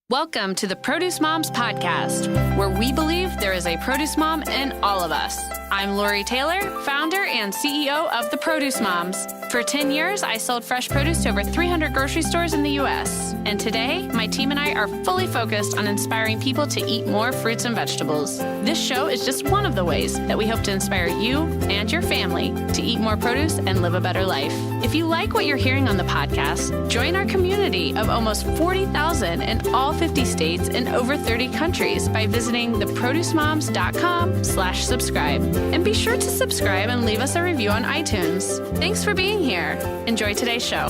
Welcome to the Produce Moms Podcast, where we believe there is a produce mom in all of us. I'm Lori Taylor, founder and CEO of the Produce Moms. For 10 years, I sold fresh produce to over 300 grocery stores in the U.S. And today, my team and I are fully focused on inspiring people to eat more fruits and vegetables. This show is just one of the ways that we hope to inspire you and your family to eat more produce and live a better life. If you like what you're hearing on the podcast, join our community of almost 40,000 in all 50 states and over 30 countries by visiting theproducemoms.com/subscribe. And be sure to subscribe and leave us a review on iTunes. Thanks for being here. Enjoy today's show.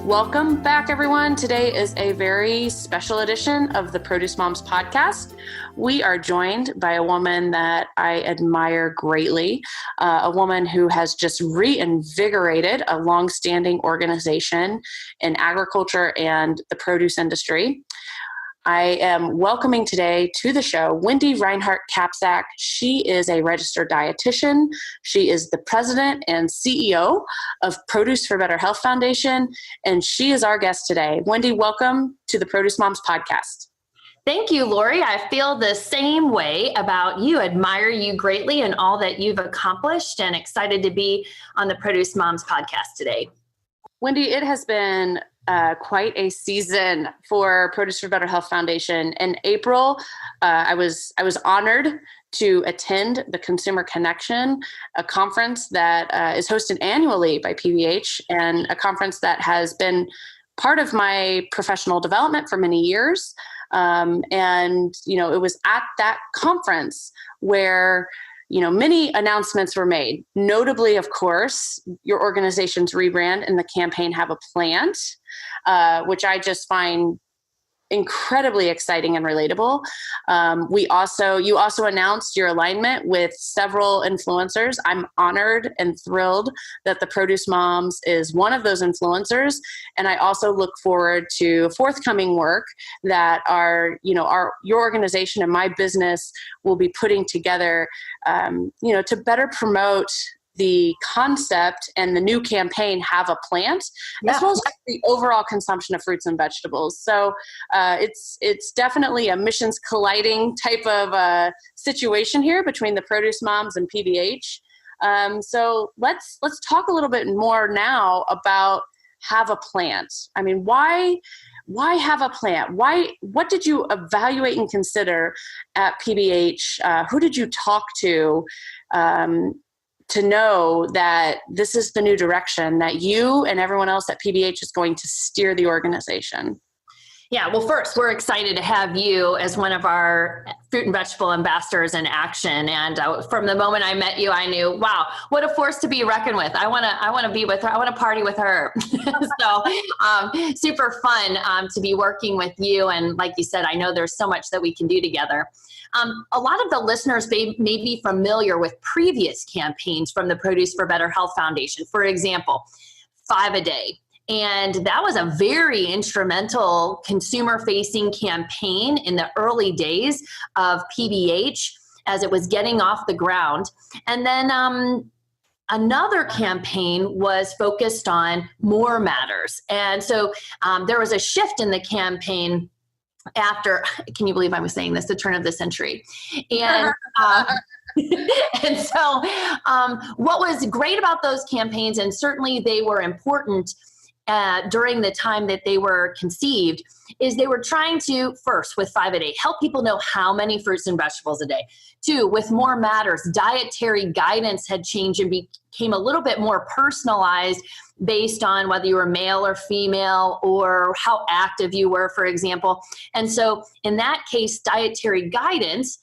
Welcome back, everyone. Today is a very special edition of the Produce Moms Podcast. We are joined by a woman that I admire greatly, a woman who has just reinvigorated a longstanding organization in agriculture and the produce industry. I am welcoming today to the show Wendy Reinhardt Kapsak. She is a registered dietitian. She is the president and CEO of Produce for Better Health Foundation, and she is our guest today. Wendy, welcome to the Produce Moms Podcast. Thank you, Lori. I feel the same way about you. Admire you greatly and all that you've accomplished, and excited to be on the Produce Moms Podcast today. Wendy, it has been quite a season for Produce for Better Health Foundation. In April, I was honored to attend the Consumer Connection, a conference that is hosted annually by PBH, and a conference that has been part of my professional development for many years. And, it was at that conference where many announcements were made. Notably, of course, your organization's rebrand and the campaign Have a Plant, which I just find incredibly exciting and relatable. You also announced your alignment with several influencers. I'm honored and thrilled that the Produce Moms is one of those influencers. And I also look forward to forthcoming work that your organization and my business will be putting together, to better promote the concept and the new campaign Have a Plant, as well as the overall consumption of fruits and vegetables. So it's definitely a missions colliding type of situation here between the Produce Moms and PBH. So let's talk a little bit more now about Have a Plant. I mean, why have a plant? What did you evaluate and consider at PBH? Who did you talk to know that this is the new direction that you and everyone else at PBH is going to steer the organization? Yeah, well, first, we're excited to have you as one of our fruit and vegetable ambassadors in action. And from the moment I met you, I knew, wow, what a force to be reckoned with. I want to be with her. I want to party with her. So super fun to be working with you. And like you said, I know there's so much that we can do together. A lot of the listeners may be familiar with previous campaigns from the Produce for Better Health Foundation. For example, 5 a Day. And that was a very instrumental consumer-facing campaign in the early days of PBH as it was getting off the ground. And then another campaign was focused on More Matters. And so there was a shift in the campaign after, can you believe I was saying this, the turn of the century? And and so what was great about those campaigns, and certainly they were important during the time that they were conceived, is they were trying to, first, with 5 a Day, help people know how many fruits and vegetables a day. 2, with More Matters, dietary guidance had changed and became a little bit more personalized based on whether you were male or female or how active you were, for example. And so in that case, dietary guidance,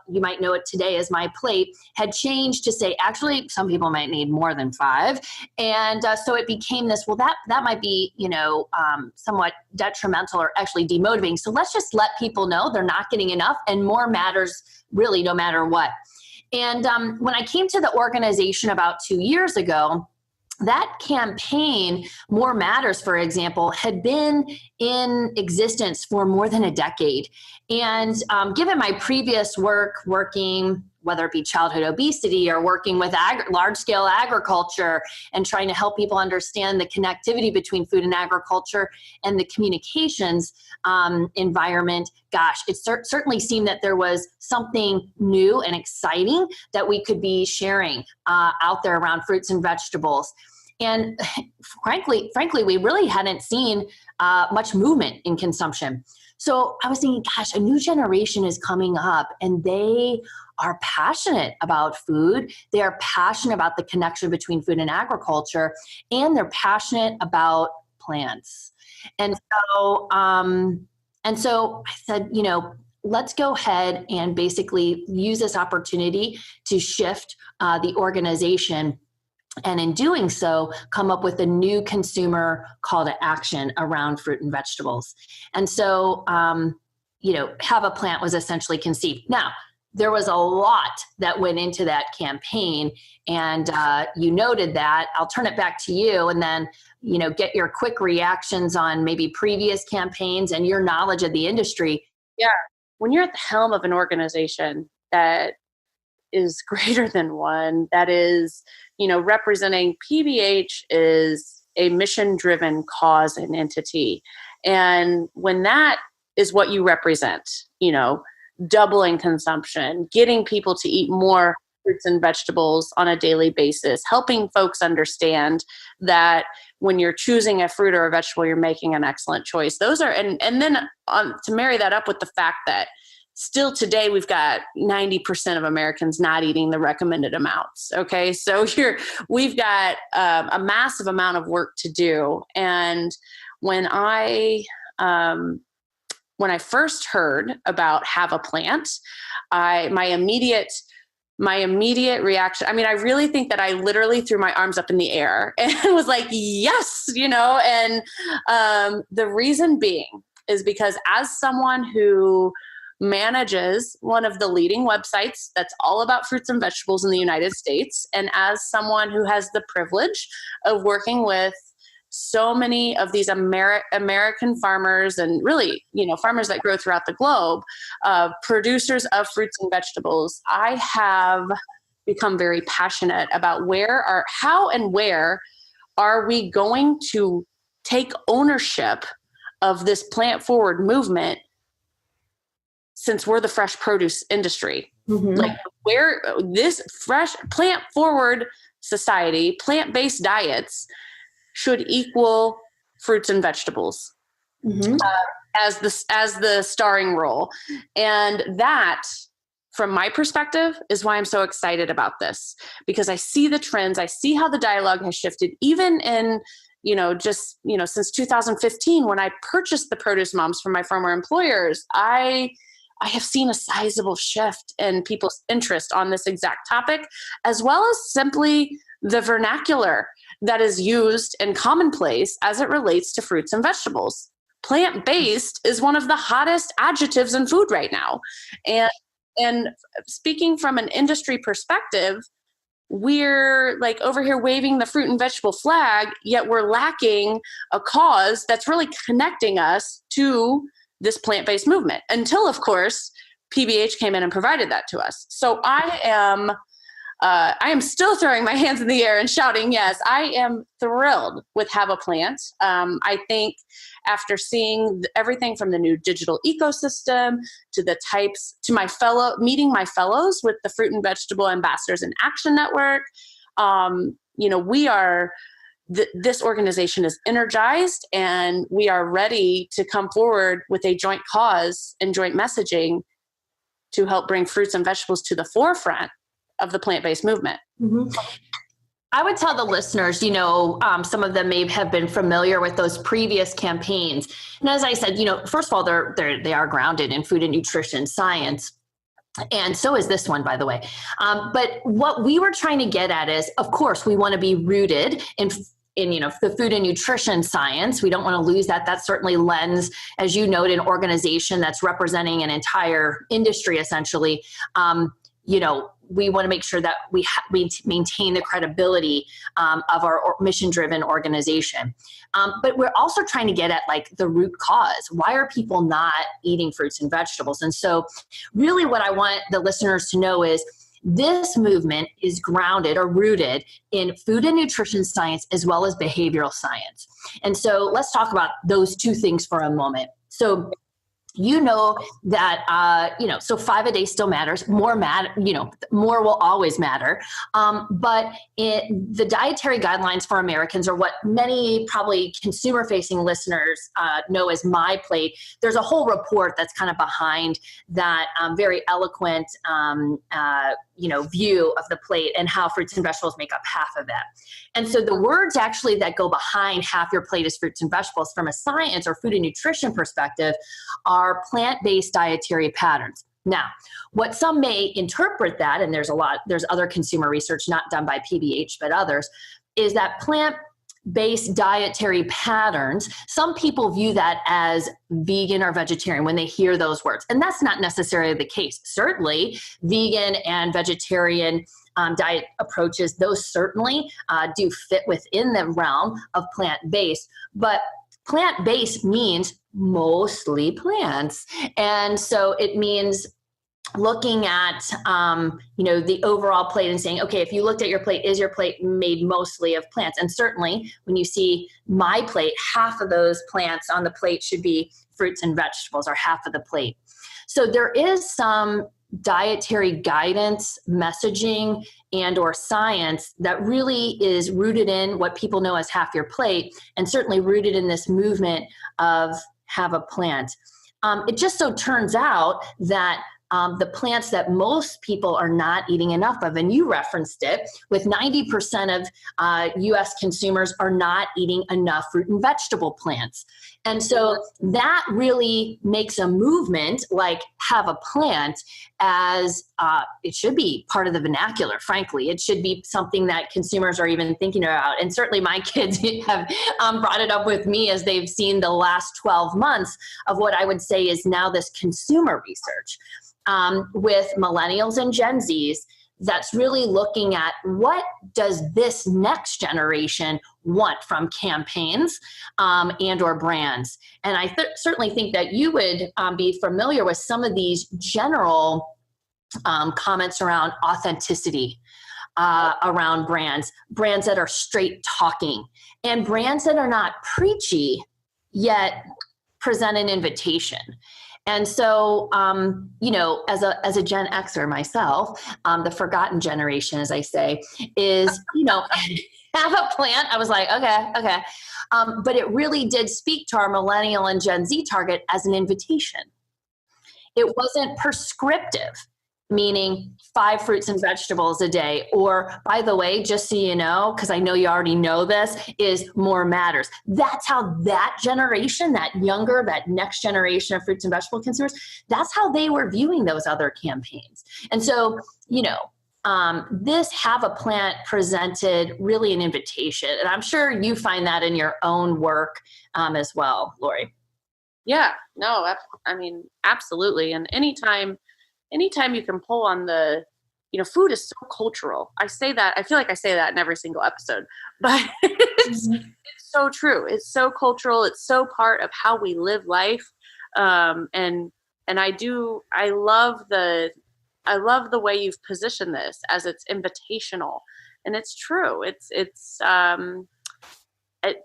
you might know it today as My Plate, had changed to say, actually, some people might need more than 5. And so it became this, well, that might be, somewhat detrimental or actually demotivating. So let's just let people know they're not getting enough, and more matters really no matter what. And when I came to the organization about 2 years ago, that campaign, More Matters, for example, had been in existence for more than a decade. And given my previous work working whether it be childhood obesity or working with large-scale agriculture and trying to help people understand the connectivity between food and agriculture and the communications environment, gosh, it certainly seemed that there was something new and exciting that we could be sharing out there around fruits and vegetables. And frankly, we really hadn't seen much movement in consumption. So I was thinking, gosh, a new generation is coming up and they are passionate about food. They are passionate about the connection between food and agriculture, and they're passionate about plants. And so I said, let's go ahead and basically use this opportunity to shift the organization. And in doing so, come up with a new consumer call to action around fruit and vegetables. And so, Have a Plant was essentially conceived. Now, there was a lot that went into that campaign, and you noted that. I'll turn it back to you, and then, get your quick reactions on maybe previous campaigns and your knowledge of the industry. Yeah. When you're at the helm of an organization that is greater than one, that is, representing PBH is a mission-driven cause and entity. And when that is what you represent, doubling consumption, getting people to eat more fruits and vegetables on a daily basis, helping folks understand that when you're choosing a fruit or a vegetable, you're making an excellent choice. Those are, and then to marry that up with the fact that still today, we've got 90% of Americans not eating the recommended amounts. Okay. So we've got a massive amount of work to do. And when I first heard about Have a Plant, my immediate reaction, I really think that I literally threw my arms up in the air and was like, yes, and the reason being is because as someone who manages one of the leading websites that's all about fruits and vegetables in the United States, and as someone who has the privilege of working with so many of these American farmers and really, farmers that grow throughout the globe, producers of fruits and vegetables, I have become very passionate about how and where are we going to take ownership of this plant forward movement, since we're the fresh produce industry. Mm-hmm. Like where this fresh plant forward society, plant-based diets should equal fruits and vegetables, mm-hmm. As the starring role. And that, from my perspective, is why I'm so excited about this, because I see the trends. I see how the dialogue has shifted, even in, since 2015, when I purchased the Produce Moms from my former employers, I have seen a sizable shift in people's interest on this exact topic, as well as simply the vernacular that is used and commonplace as it relates to fruits and vegetables. Plant-based is one of the hottest adjectives in food right now. And speaking from an industry perspective, we're like over here waving the fruit and vegetable flag, yet we're lacking a cause that's really connecting us to this plant-based movement, until, of course, PBH came in and provided that to us. So I am still throwing my hands in the air and shouting, yes, I am thrilled with Have a Plant. I think after seeing everything from the new digital ecosystem to meeting my fellows with the Fruit and Vegetable Ambassadors in Action Network, this organization is energized, and we are ready to come forward with a joint cause and joint messaging to help bring fruits and vegetables to the forefront of the plant-based movement. Mm-hmm. I would tell the listeners, some of them may have been familiar with those previous campaigns. And as I said, first of all, they are grounded in food and nutrition science. And so is this one, by the way. But what we were trying to get at is, of course, we want to be rooted in the food and nutrition science. We don't want to lose that. That certainly lends, as you noted, an organization that's representing an entire industry, essentially. We want to make sure that we maintain the credibility of our mission-driven organization. But we're also trying to get at the root cause. Why are people not eating fruits and vegetables? And so really what I want the listeners to know is This movement is grounded or rooted in food and nutrition science as well as behavioral science. And so let's talk about those two things for a moment. So you know that, so 5 a day still matters. More more will always matter. But the dietary guidelines for Americans, or what many probably consumer facing listeners know as My Plate, there's a whole report that's kind of behind that very eloquent, view of the plate and how fruits and vegetables make up half of that. And so the words actually that go behind half your plate is fruits and vegetables from a science or food and nutrition perspective are plant-based dietary patterns. Now, what some may interpret that, and there's other consumer research not done by PBH, but others, is that plant-based dietary patterns, some people view that as vegan or vegetarian when they hear those words. And that's not necessarily the case. Certainly, vegan and vegetarian diet approaches, those certainly do fit within the realm of plant-based. But plant-based means mostly plants. And so it means looking at, the overall plate and saying, okay, if you looked at your plate, is your plate made mostly of plants? And certainly when you see My Plate, half of those plants on the plate should be fruits and vegetables, or half of the plate. So there is some dietary guidance, messaging, and or science that really is rooted in what people know as half your plate, and certainly rooted in this movement of have a plant. It just so turns out that the plants that most people are not eating enough of, and you referenced it, with 90% of US consumers are not eating enough fruit and vegetable plants. And so that really makes a movement like have a plant as it should be part of the vernacular, frankly. It should be something that consumers are even thinking about. And certainly my kids have brought it up with me as they've seen the last 12 months of what I would say is now this consumer research. With Millennials and Gen-Zers, that's really looking at what does this next generation want from campaigns and or brands. And I certainly think that you would be familiar with some of these general comments around authenticity, around brands that are straight talking, and brands that are not preachy, yet present an invitation. And so, as a Gen Xer myself, the forgotten generation, as I say, is, have a plant. I was like, okay. But it really did speak to our Millennial and Gen Z target as an invitation. It wasn't prescriptive, meaning 5 fruits and vegetables a day. Or, by the way, just so you know, because I know you already know this, is more matters. That's how that generation, that next generation of fruits and vegetable consumers, that's how they were viewing those other campaigns. And so, this have a plant presented really an invitation. And I'm sure you find that in your own work as well, Lori. Yeah, no, I mean, absolutely. And anytime you can pull on the, food is so cultural. I feel like I say that in every single episode, but it's so true. It's so cultural. It's so part of how we live life. And I love the way you've positioned this as it's invitational, and it's true.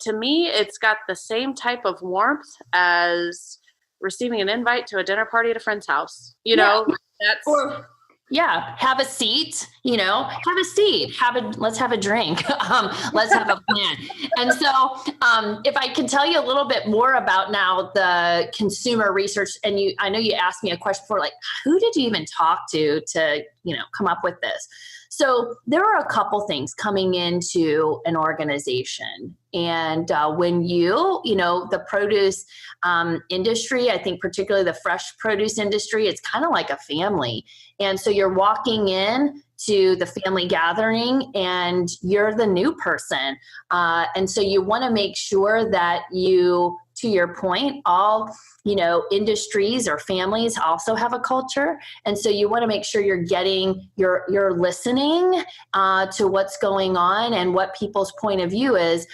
To me, it's got the same type of warmth as receiving an invite to a dinner party at a friend's house, have a seat, let's have a drink. Let's have a plan. And so, if I can tell you a little bit more about now the consumer research, and I know you asked me a question before, like, who did you even talk to come up with this? So there are a couple things coming into an organization. And when the produce industry, I think particularly the fresh produce industry, it's kind of like a family. And so you're walking in to the family gathering and you're the new person. And so you want to make sure that you, to your point, all, industries or families also have a culture. And so you want to make sure you're listening to what's going on and what people's point of view is.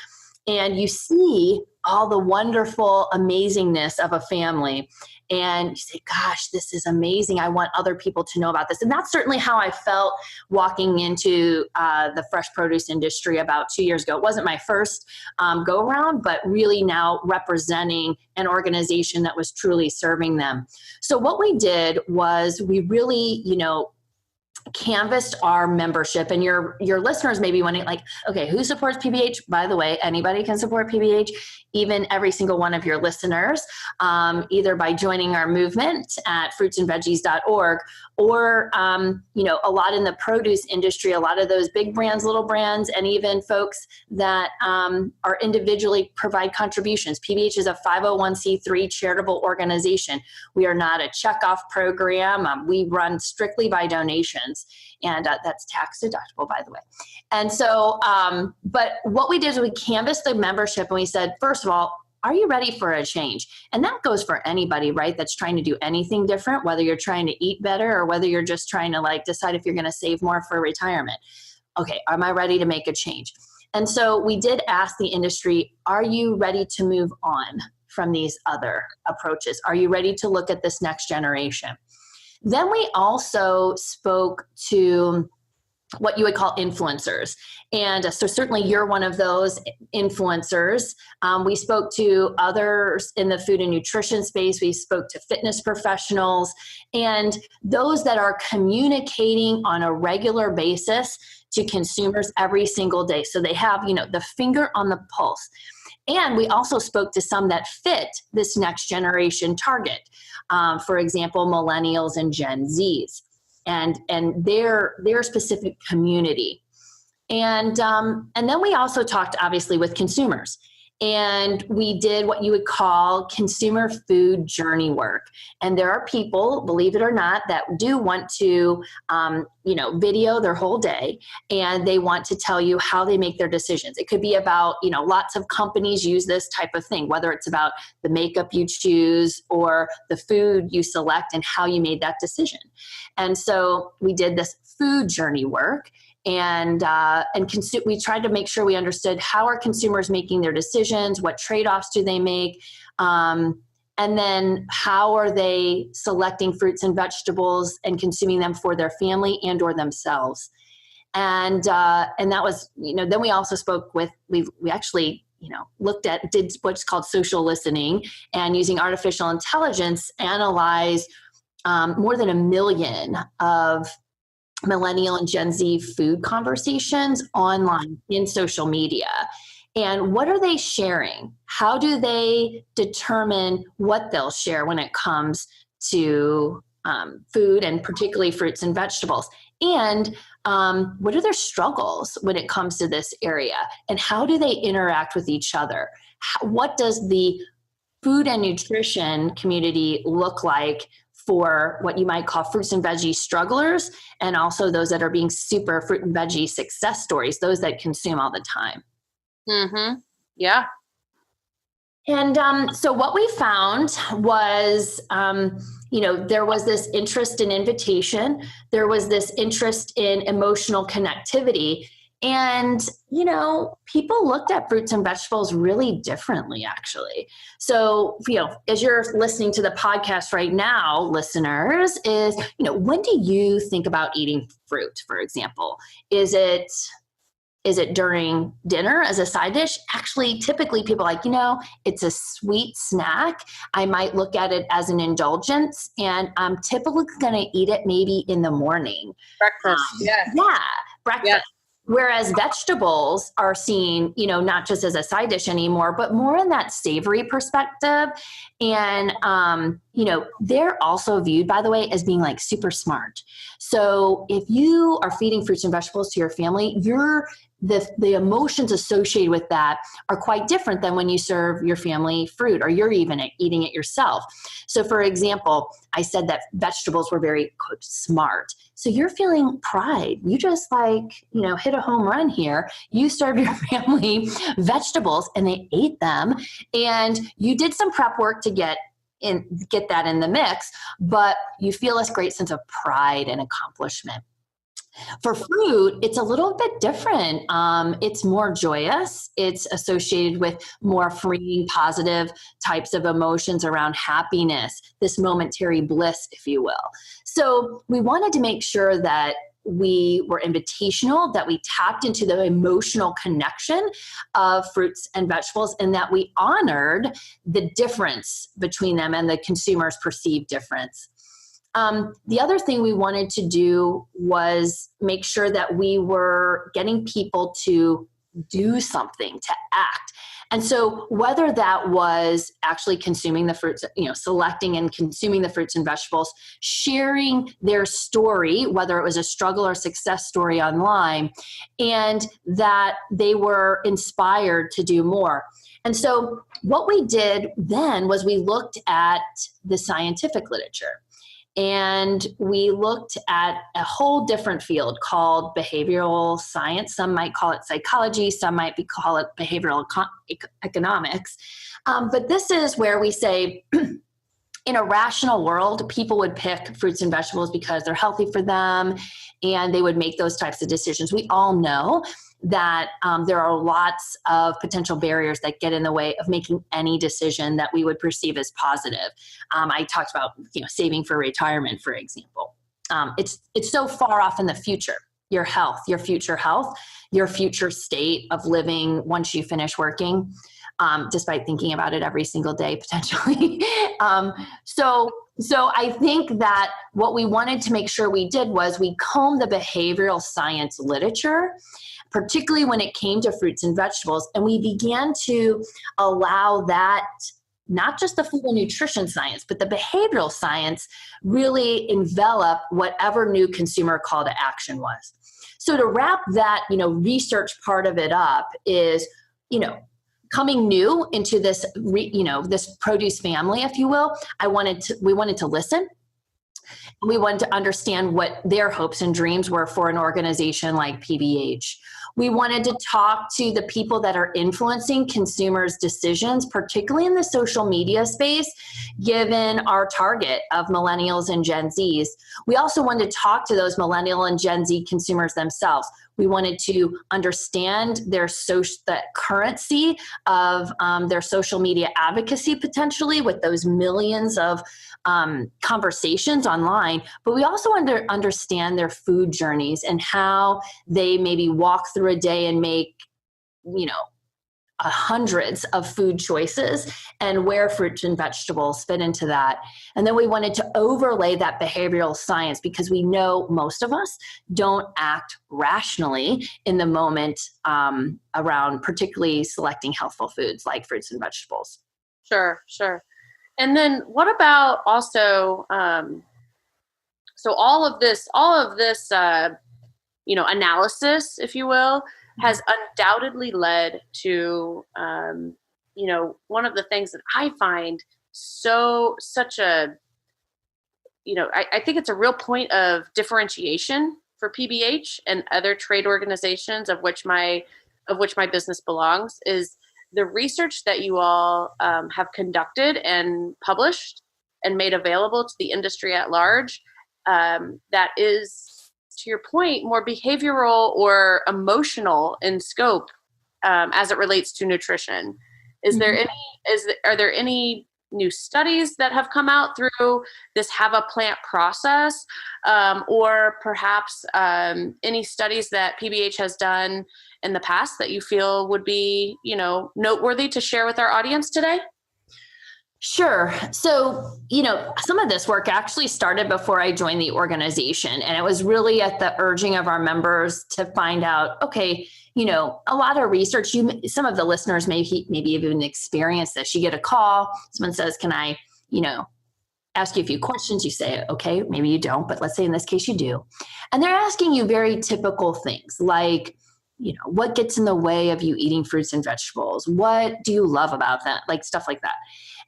And you see all the wonderful amazingness of a family. And you say, gosh, this is amazing. I want other people to know about this. And that's certainly how I felt walking into the fresh produce industry about 2 years ago. It wasn't my first go around, but really now representing an organization that was truly serving them. So what we did was we really, canvassed our membership, and your listeners may be wondering, like, okay, who supports PBH? By the way, anybody can support PBH, even every single one of your listeners, either by joining our movement at fruitsandveggies.org, or a lot in the produce industry, a lot of those big brands, little brands, and even folks that are individually provide contributions. PBH is a 501c3 charitable organization. We are not a checkoff program. We run strictly by donations. And that's tax deductible, by the way. And so, but what we did is we canvassed the membership and we said, first of all, are you ready for a change? And that goes for anybody, right? That's trying to do anything different, whether you're trying to eat better or whether you're just trying to decide if you're going to save more for retirement. Okay, am I ready to make a change? And so we did ask the industry, are you ready to move on from these other approaches? Are you ready to look at this next generation? Then we also spoke to what you would call influencers. And so certainly you're one of those influencers. We spoke to others in the food and nutrition space. We spoke to fitness professionals and those that are communicating on a regular basis to consumers every single day. So they have, the finger on the pulse. And we also spoke to some that fit this next generation target. For example, Millennials and Gen-Zers and their specific community. And then we also talked obviously with consumers. And we did what you would call consumer food journey work. And there are people, believe it or not, that do want to, video their whole day, and they want to tell you how they make their decisions. It could be about, lots of companies use this type of thing, whether it's about the makeup you choose or the food you select and how you made that decision. And so we did this food journey work. And we tried to make sure we understood how are consumers making their decisions, what trade-offs do they make, and then how are they selecting fruits and vegetables and consuming them for their family and or themselves. And that was, then we also spoke with, we actually, did what's called social listening, and using artificial intelligence, analyze more than 1 million of Millennial and Gen Z food conversations online in social media. And what are they sharing? How do they determine what they'll share when it comes to food, and particularly fruits and vegetables? And what are their struggles when it comes to this area? And how do they interact with each other? What does the food and nutrition community look like for what you might call fruits and veggie strugglers, and also those that are being super fruit and veggie success stories, those that consume all the time? Mm-hmm. Yeah. And so what we found was, there was this interest in invitation. There was this interest in emotional connectivity. And, people looked at fruits and vegetables really differently, actually. So, as you're listening to the podcast right now, listeners, when do you think about eating fruit, for example? Is it during dinner as a side dish? Actually, typically people are like, it's a sweet snack. I might look at it as an indulgence, and I'm typically going to eat it maybe in the morning. Breakfast. Yeah, breakfast. Yeah. Whereas vegetables are seen, not just as a side dish anymore, but more in that savory perspective. And, they're also viewed, by the way, as being like super smart. So if you are feeding fruits and vegetables to your family, the emotions associated with that are quite different than when you serve your family fruit or you're even eating it yourself. So for example, I said that vegetables were very, quote, smart. So you're feeling pride. You just hit a home run here. You served your family vegetables and they ate them, and you did some prep work to get that in the mix, but you feel this great sense of pride and accomplishment. For fruit, it's a little bit different. It's more joyous. It's associated with more freeing, positive types of emotions around happiness, this momentary bliss, if you will. So we wanted to make sure that we were invitational, that we tapped into the emotional connection of fruits and vegetables, and that we honored the difference between them and the consumer's perceived difference. The other thing we wanted to do was make sure that we were getting people to do something, to act. And so whether that was actually consuming the fruits, selecting and consuming the fruits and vegetables, sharing their story, whether it was a struggle or success story online, and that they were inspired to do more. And so what we did then was we looked at the scientific literature. And we looked at a whole different field called behavioral science. Some might call it psychology. Some might call it behavioral economics. But this is where we say, in a rational world, people would pick fruits and vegetables because they're healthy for them, and they would make those types of decisions. We all know that there are lots of potential barriers that get in the way of making any decision that we would perceive as positive. I talked about saving for retirement, for example. It's so far off in the future. Your health, your future health, your future state of living once you finish working, despite thinking about it every single day potentially. So I think that what we wanted to make sure we did was we combed the behavioral science literature, particularly when it came to fruits and vegetables, and we began to allow that, not just the food and nutrition science, but the behavioral science really envelop whatever new consumer call to action was. So to wrap that, research part of it up is, coming new into this, this produce family, if you will. We wanted to listen. We wanted to understand what their hopes and dreams were for an organization like PBH. We wanted to talk to the people that are influencing consumers' decisions, particularly in the social media space, given our target of Millennials and Gen-Zs. We also wanted to talk to those Millennial and Gen Z consumers themselves. We wanted to understand the currency of their social media advocacy potentially with those millions of conversations online, but we also understand their food journeys and how they maybe walk through a day and make, hundreds of food choices, and where fruits and vegetables fit into that. And then we wanted to overlay that behavioral science, because we know most of us don't act rationally in the moment around particularly selecting healthful foods like fruits and vegetables. Sure. And then what about also, so all of this, analysis, if you will, has undoubtedly led to, one of the things that I find such a, I think it's a real point of differentiation for PBH and other trade organizations of which my business belongs, is the research that you all have conducted and published and made available to the industry at large, that is, to your point, more behavioral or emotional in scope as it relates to nutrition. Are there any new studies that have come out through this Have a Plant process, or perhaps any studies that PBH has done in the past that you feel would be, noteworthy to share with our audience today? Sure. So, some of this work actually started before I joined the organization, and it was really at the urging of our members to find out, okay, a lot of research, some of the listeners maybe even experienced this. You get a call, someone says, can I, ask you a few questions? You say, okay, maybe you don't, but let's say in this case you do. And they're asking you very typical things like, what gets in the way of you eating fruits and vegetables? What do you love about that? Like stuff like that.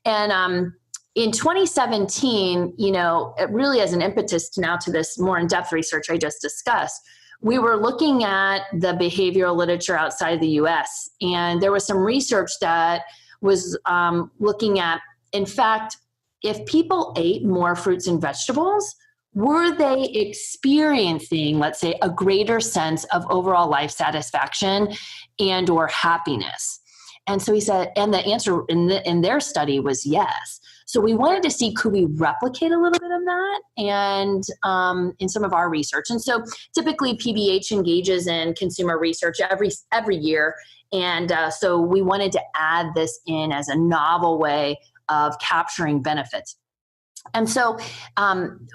And in 2017, it really as an impetus to this more in-depth research I just discussed, we were looking at the behavioral literature outside the US. And there was some research that was looking at, in fact, if people ate more fruits and vegetables, were they experiencing, let's say, a greater sense of overall life satisfaction and or happiness? And so he said, and the answer in their study was yes. So we wanted to see, could we replicate a little bit of that and in some of our research? And so typically PBH engages in consumer research every year. And so we wanted to add this in as a novel way of capturing benefits. And so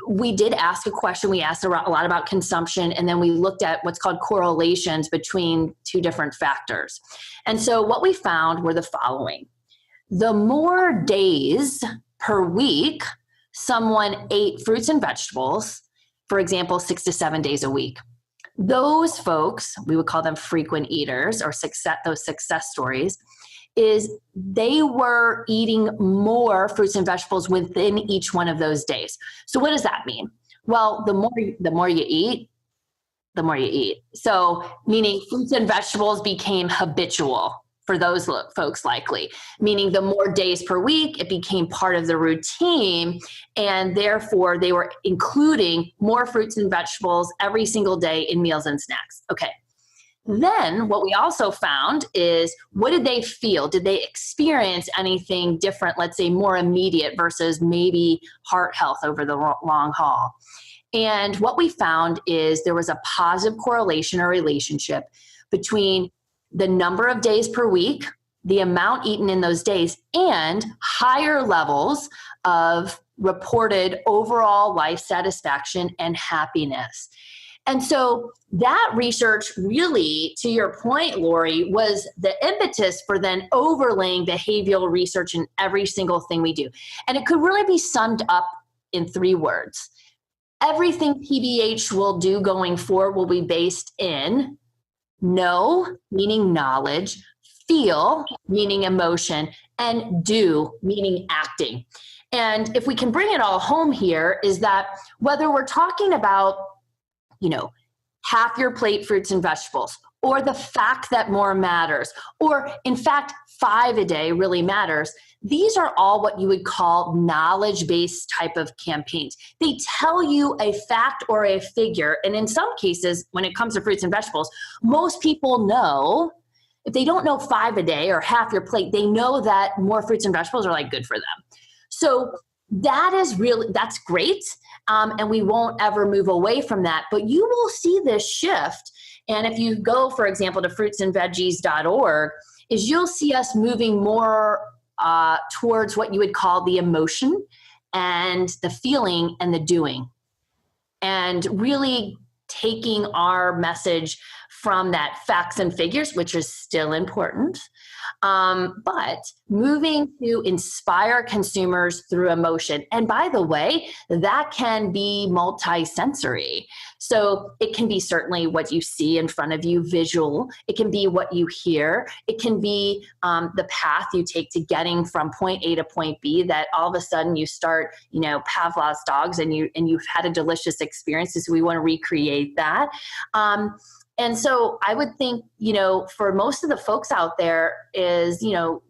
we did ask a question. We asked a lot about consumption, and then we looked at what's called correlations between two different factors. And so what we found were the following. The more days per week someone ate fruits and vegetables, for example, 6 to 7 days a week, those folks, we would call them frequent eaters or those success stories, is they were eating more fruits and vegetables within each one of those days. So what does that mean? Well, the more you eat, the more you eat. So meaning fruits and vegetables became habitual for those folks likely, meaning the more days per week, it became part of the routine, and therefore they were including more fruits and vegetables every single day in meals and snacks. Okay. Then what we also found is, what did they feel? Did they experience anything different, let's say more immediate versus maybe heart health over the long haul? And what we found is there was a positive correlation or relationship between the number of days per week, the amount eaten in those days, and higher levels of reported overall life satisfaction and happiness. And so that research really, to your point, Lori, was the impetus for then overlaying behavioral research in every single thing we do. And it could really be summed up in 3 words. Everything PBH will do going forward will be based in know, meaning knowledge, feel, meaning emotion, and do, meaning acting. And if we can bring it all home here, is that whether we're talking about, half your plate fruits and vegetables, or the fact that more matters, or in fact, 5 a day really matters, these are all what you would call knowledge-based type of campaigns. They tell you a fact or a figure, and in some cases, when it comes to fruits and vegetables, most people know, if they don't know 5 a day or half your plate, they know that more fruits and vegetables are like good for them. So that's great. And we won't ever move away from that, but you will see this shift. And if you go, for example, to fruitsandveggies.org, is you'll see us moving more towards what you would call the emotion and the feeling and the doing, and really taking our message from that facts and figures, which is still important, but moving to inspire consumers through emotion. And by the way, that can be multi-sensory. So it can be certainly what you see in front of you, visual. It can be what you hear. It can be the path you take to getting from point A to point B, that all of a sudden you start, Pavlov's dogs, and you've had a delicious experience. So we want to recreate that. And so I would think, for most of the folks out there is,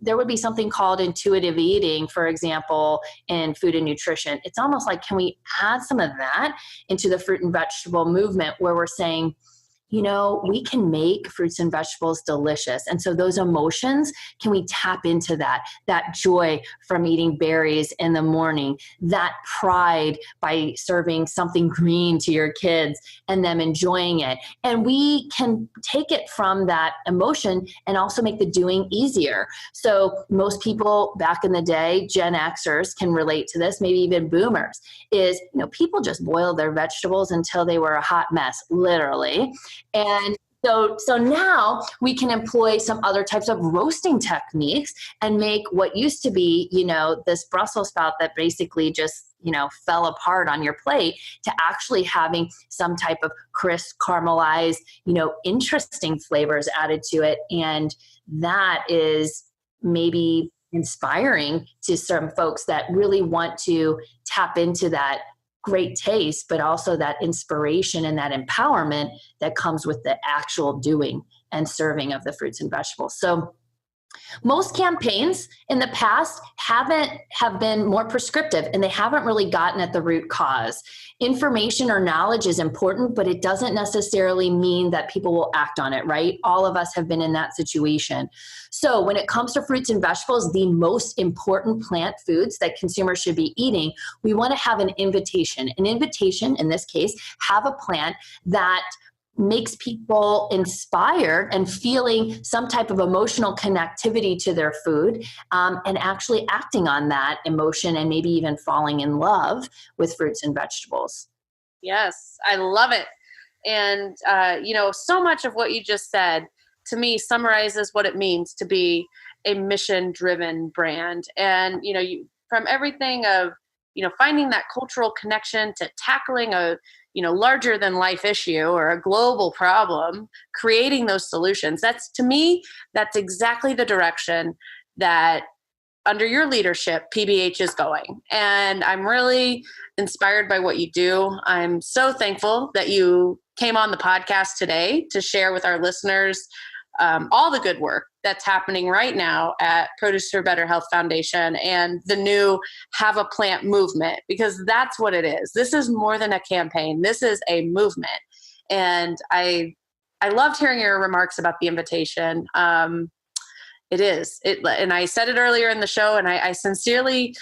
there would be something called intuitive eating, for example, in food and nutrition. It's almost like, can we add some of that into the fruit and vegetable movement, where we're saying, we can make fruits and vegetables delicious. And so those emotions, can we tap into that joy from eating berries in the morning, that pride by serving something green to your kids and them enjoying it. And we can take it from that emotion and also make the doing easier. So most people back in the day, Gen Xers can relate to this, maybe even boomers, is, people just boiled their vegetables until they were a hot mess, literally. And so now we can employ some other types of roasting techniques and make what used to be, this Brussels sprout that basically just, fell apart on your plate, to actually having some type of crisp, caramelized, interesting flavors added to it. And that is maybe inspiring to some folks that really want to tap into that great taste, but also that inspiration and that empowerment that comes with the actual doing and serving of the fruits and vegetables. So Most campaigns in the past have been more prescriptive, and they haven't really gotten at the root cause. Information or knowledge is important, but it doesn't necessarily mean that people will act on it, right? All of us have been in that situation. So when it comes to fruits and vegetables, the most important plant foods that consumers should be eating, we want to have an invitation. An invitation, in this case, have a plant that makes people inspired and feeling some type of emotional connectivity to their food, and actually acting on that emotion and maybe even falling in love with fruits and vegetables. Yes, I love it. And, so much of what you just said to me summarizes what it means to be a mission-driven brand. And, from everything of, finding that cultural connection to tackling a larger than life issue or a global problem, creating those solutions. To me, that's exactly the direction that under your leadership, PBH is going. And I'm really inspired by what you do. I'm so thankful that you came on the podcast today to share with our listeners all the good work that's happening right now at Produce for Better Health Foundation and the new Have a Plant movement, because that's what it is. This is more than a campaign. This is a movement. And I loved hearing your remarks about the invitation. It is. And I said it earlier in the show, and I sincerely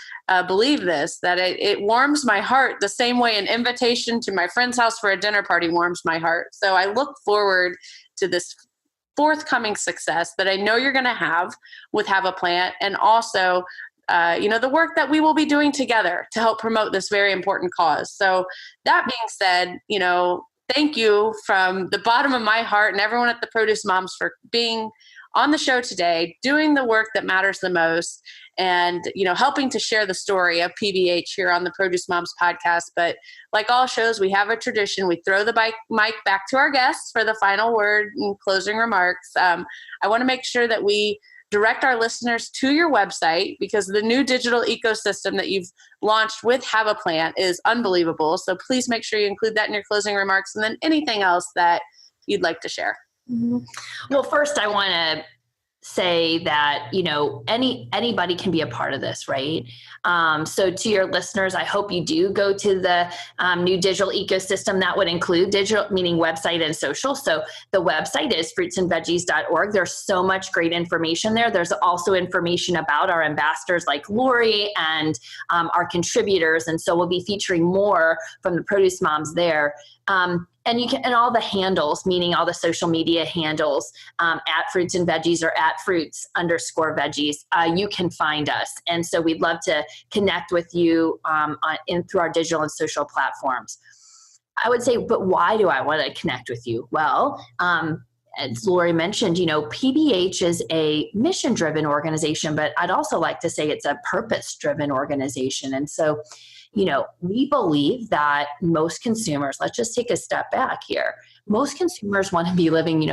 believe this, that it warms my heart the same way an invitation to my friend's house for a dinner party warms my heart. So I look forward to this forthcoming success that I know you're going to have with Have a Plant, and also, the work that we will be doing together to help promote this very important cause. So that being said, thank you from the bottom of my heart and everyone at the Produce Moms for being on the show today, doing the work that matters the most, and, helping to share the story of PBH here on the Produce Moms podcast. But like all shows, we have a tradition. We throw the mic back to our guests for the final word and closing remarks. I want to make sure that we direct our listeners to your website, because the new digital ecosystem that you've launched with Have a Plant is unbelievable. So please make sure you include that in your closing remarks, and then anything else that you'd like to share. Mm-hmm. Well, first I want to say that, anybody can be a part of this, right? So to your listeners, I hope you do go to the new digital ecosystem. That would include digital, meaning website and social. So the website is fruitsandveggies.org. There's so much great information there. There's also information about our ambassadors like Lori and our contributors. And so we'll be featuring more from the Produce Moms there. And all the handles, meaning all the social media handles, at Fruits and Veggies or at Fruits_Veggies, you can find us. And so we'd love to connect with you through our digital and social platforms. I would say, but why do I want to connect with you? Well, as Lori mentioned, PBH is a mission-driven organization, but I'd also like to say it's a purpose-driven organization. And so, we believe that most consumers, let's just take a step back here. Most consumers want to be living,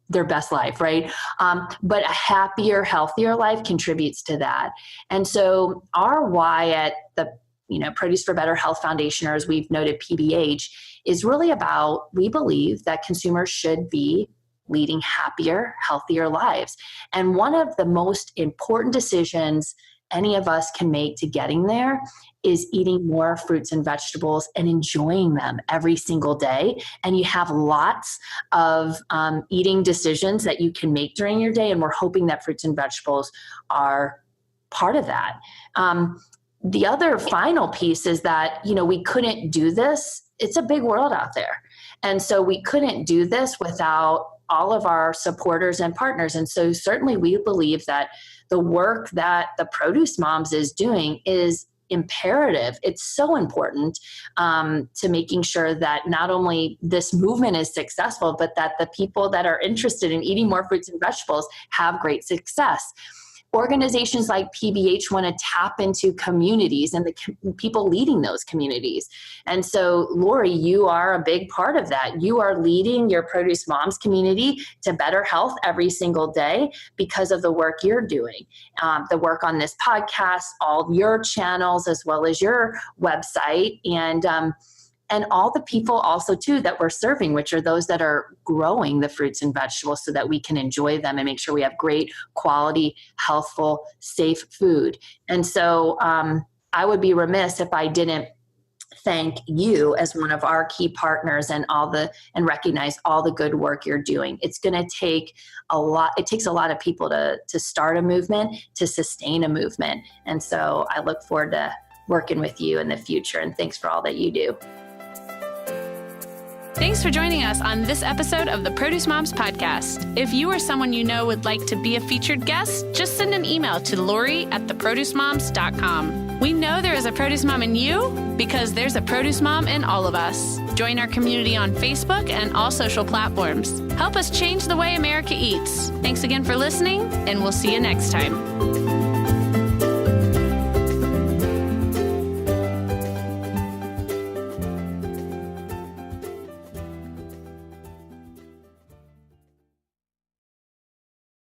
their best life, right? But a happier, healthier life contributes to that. And so our why at the, Produce for Better Health Foundation, or as we've noted, PBH, is really about, we believe that consumers should be leading happier, healthier lives. And one of the most important decisions any of us can make to getting there is eating more fruits and vegetables and enjoying them every single day. And you have lots of eating decisions that you can make during your day. And we're hoping that fruits and vegetables are part of that. The other final piece is that, we couldn't do this. It's a big world out there. And so we couldn't do this without all of our supporters and partners. And so certainly we believe that the work that the Produce Moms is doing is imperative. It's so important to making sure that not only this movement is successful, but that the people that are interested in eating more fruits and vegetables have great success. Organizations like PBH want to tap into communities and the people leading those communities. And so, Lori, you are a big part of that. You are leading your Produce Moms community to better health every single day because of the work you're doing. The work on this podcast, all your channels, as well as your website. and all the people also too that we're serving, which are those that are growing the fruits and vegetables so that we can enjoy them and make sure we have great quality, healthful, safe food. And so I would be remiss if I didn't thank you as one of our key partners and recognize all the good work you're doing. It's going to take a lot. It takes a lot of people to start a movement, to sustain a movement. And so I look forward to working with you in the future. And thanks for all that you do. Thanks for joining us on this episode of the Produce Moms Podcast. If you or someone you know would like to be a featured guest, just send an email to Lori@theproducemoms.com. We know there is a produce mom in you because there's a produce mom in all of us. Join our community on Facebook and all social platforms. Help us change the way America eats. Thanks again for listening, and we'll see you next time.